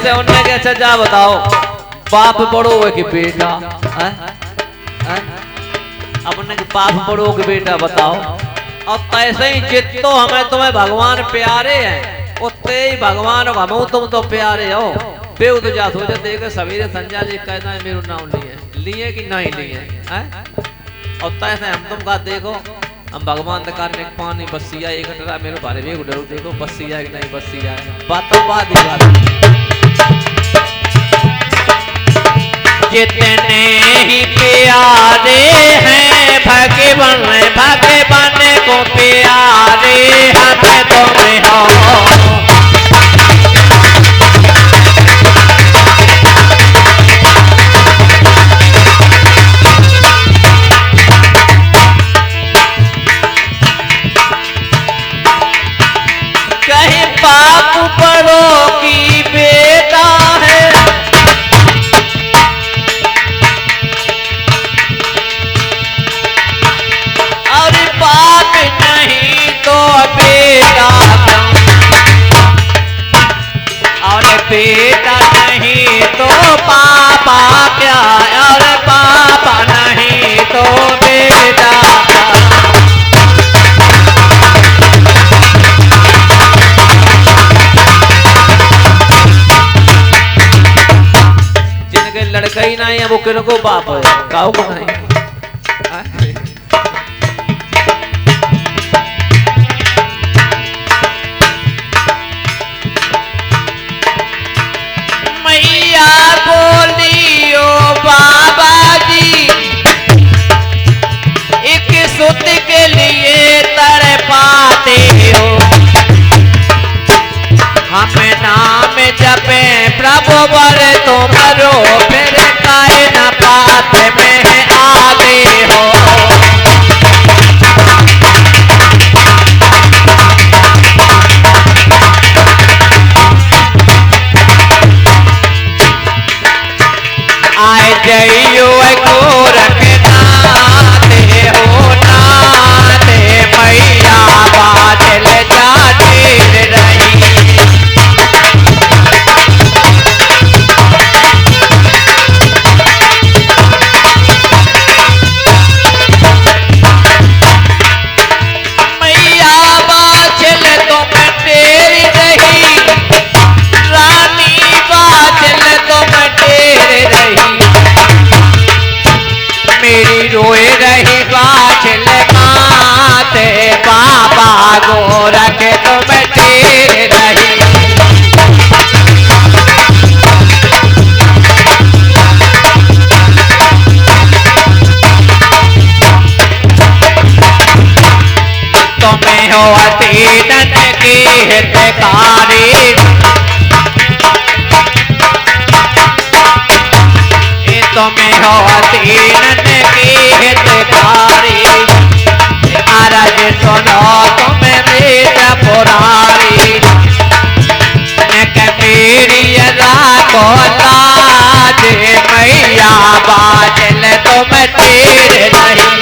ऐसे उनने के अच्छा जा बताओ बाप बड़ो है कि बेटा है? अब उनने बाप बड़ो कि बेटा बताओ। और तैसे ही जितो हमें तुम्हें भगवान प्यारे हैं उतने ही भगवान हम तुम तो प्यारे हो। बेउ तो जा सोचे देखे सवेरे संजय जी कहना है मेरे नाम लिए कि नहीं लिए हैं? और तैसे हम तुम का देखो हम भगवान का पानी बसिया एक घंटा मेरे बारे में डरो देखो बसिया कि नहीं बसिया बातों बात ही बात। जितने ही प्यारे हैं भगवान भगवान को प्यारे हमें तुम्हें हो। कहीं बाप बड़ों की बेटा है और बाप नहीं तो बेटा और बेटा नहीं तो पापा क्या और पापा नहीं तो बेटा। लड़का ही नहीं है वो किनको बाप है काऊ को नहीं। मैया बोलियो बाबा जी एक सुत के लिए तड़पाते हो। हमें नाम जपे प्रभु वर तुम्हारो फिर काहे न पात में आते हो। आए जइयो गोरख नाते हो नाते मैया बादल जाते रही। रोए रही बाछल माते बाबा गोरख तुम टेर रही। तुम्हें हो अतीतन की हितकारी तुम्हें हो अतीतन की हितकारी। अरज सुनो तुम्हें बेटा पुरारी मेरी राखो लाज मैया बादल तुम टेर नहीं।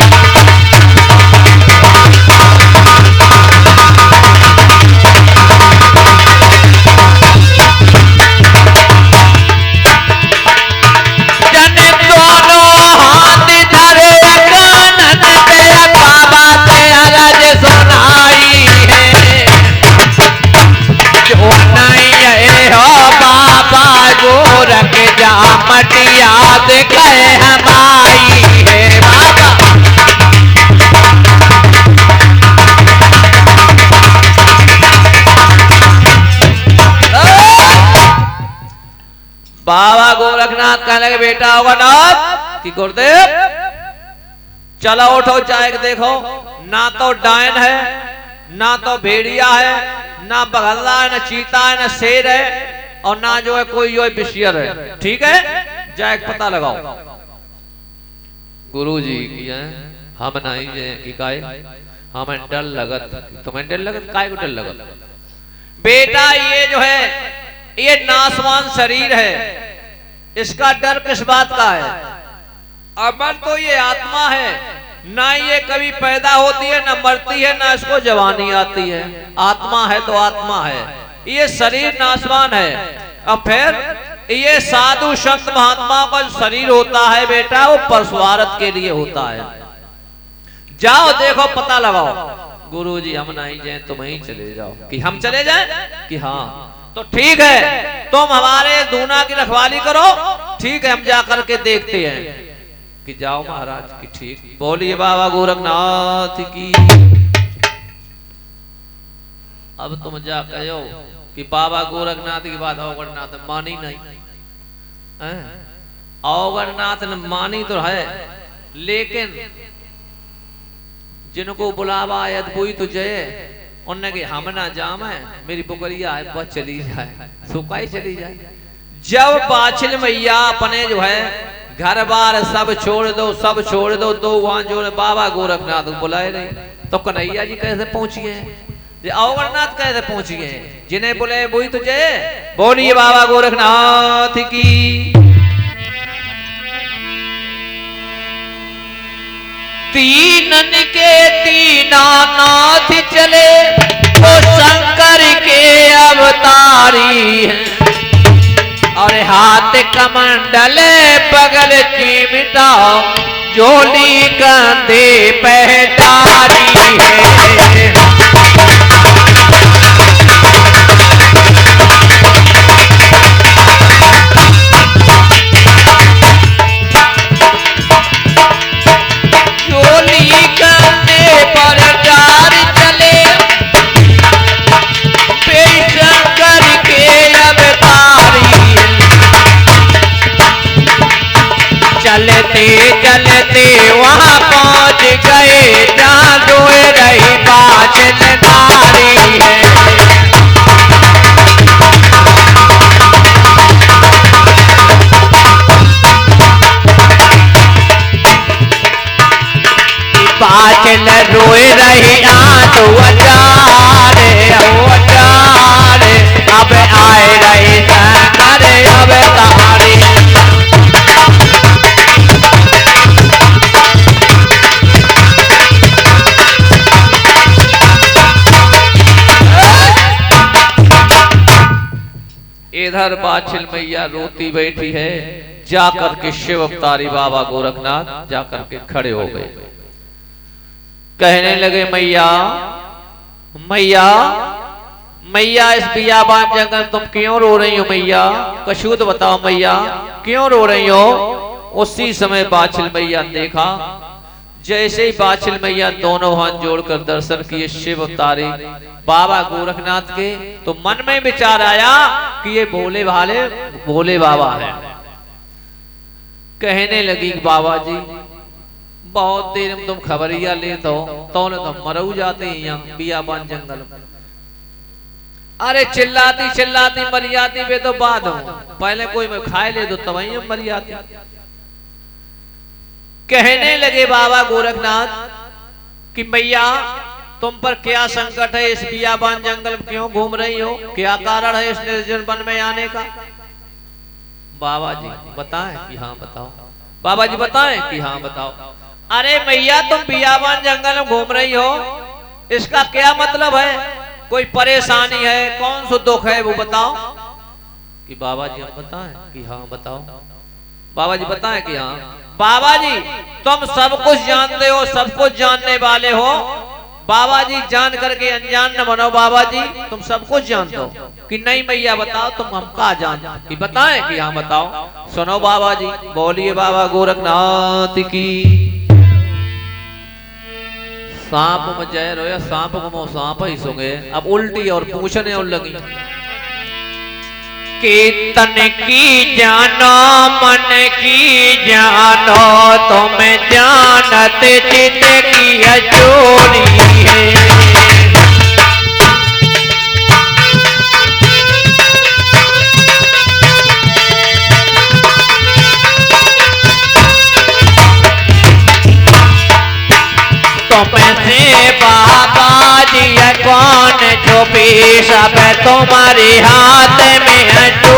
गोरख जा मटिया दिखाए हमारी है बाबा। बाबा गोरखनाथ कहने लगे बेटा होगा नाथ कि गुरुदेव चलो उठो चाहे देखो ना तो डायन है ना तो भेड़िया है ना बगल्ला है ना चीता है ना शेर है और ना जो है कोई जो है बिशियर है। ठीक है जाए पता लगाओ। गुरु जी की है हम नहीं है कि काय हमें डर लगत तुम्हें डर लगत काय को डर लगत। बेटा ये जो है ये नासवान शरीर है इसका डर किस बात का है। अमर तो ये आत्मा है ना ये कभी पैदा होती है ना मरती है ना इसको जवानी आती है। आत्मा है तो आत्मा है ये शरीर नाशवान है। अब फिर ये साधु संत महात्माओं का शरीर होता है बेटा, वो परस्वार्थ के लिए होता है। जाओ देखो, पता लगाओ। गुरुजी हम नहीं जाए, तुम ही चले जाओ। कि हम चले जाए? कि हाँ। तो ठीक है, तुम हमारे दूना की रखवाली करो। ठीक है, हम जा करके देखते हैं। कि जाओ महाराज। कि ठीक। बोलिए बाबा गोरखनाथ की। अब तुम जा कहो कि बाबा गोरखनाथ की बात अवगढ़नाथ मानी नहीं। अवगढ़नाथ ने मानी तो है, लेकिन जिनको बुलावा अद्भुत तुझे, उनने कि हम ना जाम है, मेरी बुकरिया है, बस चली जाए, सुखाई चली जाए। जब बाछिल मैया अपने जो है घर बार सब छोड़ दो, सब छोड़ दो, तो वहां जो बाबा गोरखनाथ बुलाए नहीं। तो कन्हैया जी कैसे पहुंचिए? अवगढ़नाथ कैसे पहुंचिए? जिन्हें बुलाए वही तुझे। बोलिए बाबा गोरखनाथ की। तीनन के तीना नाथ चले, वो शंकर के अवतारी है। और हाथ कमंडल बगल चिमटा, जोली कंधे पहचारी है। चलते चलते वहां पहुंच गए, जहां रोए रही बाछिल नारी है। बाछिल रोए रही आंसू अचारे, अब आए रही शंकर अवतारी। इधर बाछिल मैया रोती बैठी है। जाकर के शिव अवतारी बाबा गोरखनाथ जाकर के खड़े हो गए। कहने लगे, मैया मैया मैया, इस बियाबान जंगल तुम क्यों रो रही हो? मैया कशूत बताओ, मैया क्यों रो रही हो? उसी समय बाछिल मैया ने देखा। जैसे ही बाछिल मैया दोनों हाथ जोड़कर दर्शन किए शिव अवतारी बाबा गोरखनाथ के, तो मन में विचार आया कि ये भोले भाले भोले बाबा है। कहने लगी, बाबा जी बहुत देर में तुम खबरिया ले तो मरऊ जाते हैं यहाँ बियाबान जंगल में। अरे चिल्लाती चिल्लाती मर जाती वे तो बाद हो, पहले कोई मैं खाए ले दो तब ही मर जाती। कहने लगे बाबा गोरखनाथ कि मैया तुम पर क्या संकट है? इस बियाबान जंगल में क्यों घूम रही हो? क्या कारण है इस निर्जन वन में आने का? बाबा जी बताएं कि हाँ बताओ। बाबा जी बताएं कि हाँ बताओ। अरे मैया तुम बियाबान जंगल में घूम रही हो, इसका क्या मतलब है? कोई परेशानी है? कौन सा दुख है वो बताओ। कि बाबा जी हम बताएं कि हाँ बताओ। बाबा जी बताएं कि हाँ। बाबा जी तुम सब कुछ जानते हो, सब कुछ जानने वाले हो। बाबा जी जान करके अनजान न बनो। बाबा जी तुम सब कुछ जानते हो कि नहीं? मैया बताओ तुम हम का जान कि बताएं कि हाँ बताओ। सुनो बाबा जी। बोलिए बाबा गोरखनाथ की। सांप में जय रोया, सांप को सांप ही सुगे। अब उल्टी और पूछने और लगी कि तन की जानो मन की जानो, तुम जानत चित की अचोरी है। तुमसे बाबा जी कौन छुपी, सब तुम्हारे हाथ में है जो।